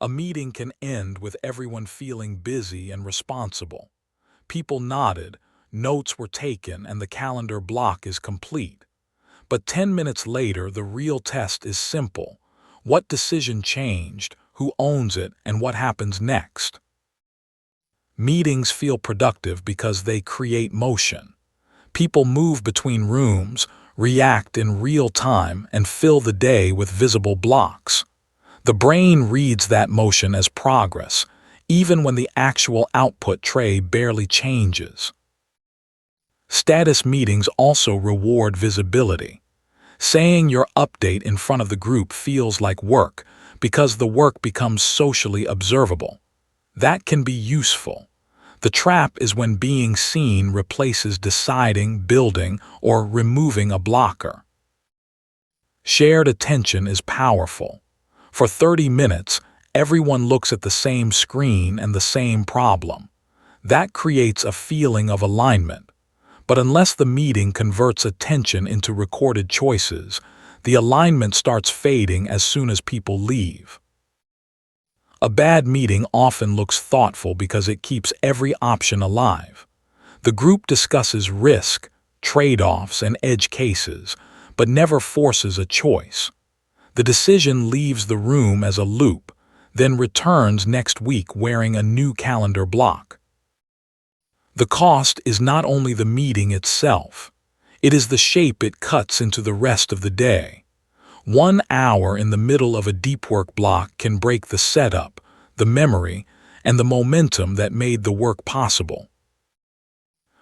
A meeting can end with everyone feeling busy and responsible. People nodded, notes were taken, and the calendar block is complete. But 10 minutes later, the real test is simple. What decision changed, who owns it, and what happens next? Meetings feel productive because they create motion. People move between rooms, react in real time, and fill the day with visible blocks. The brain reads that motion as progress, even when the actual output tray barely changes. Status meetings also reward visibility. Saying your update in front of the group feels like work because the work becomes socially observable. That can be useful. The trap is when being seen replaces deciding, building, or removing a blocker. Shared attention is powerful. For 30 minutes, everyone looks at the same screen and the same problem. That creates a feeling of alignment. But unless the meeting converts attention into recorded choices, the alignment starts fading as soon as people leave. A bad meeting often looks thoughtful because it keeps every option alive. The group discusses risk, trade-offs, and edge cases, but never forces a choice. The decision leaves the room as a loop, then returns next week wearing a new calendar block. The cost is not only the meeting itself, it is the shape it cuts into the rest of the day. 1 hour in the middle of a deep work block can break the setup, the memory, and the momentum that made the work possible.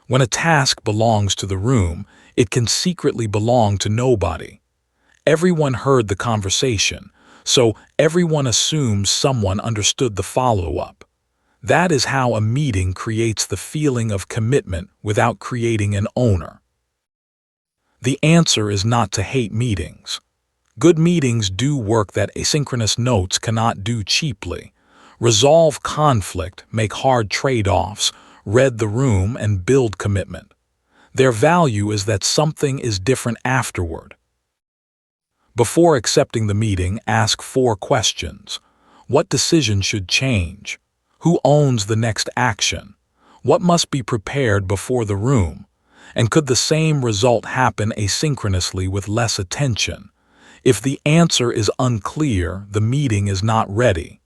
When a task belongs to the room, it can secretly belong to nobody. Everyone heard the conversation, so everyone assumes someone understood the follow-up. That is how a meeting creates the feeling of commitment without creating an owner. The answer is not to hate meetings. Good meetings do work that asynchronous notes cannot do cheaply. Resolve conflict, make hard trade-offs, read the room, and build commitment. Their value is that something is different afterward. Before accepting the meeting, ask 4 questions. What decision should change? Who owns the next action? What must be prepared before the room? And could the same result happen asynchronously with less attention? If the answer is unclear, the meeting is not ready.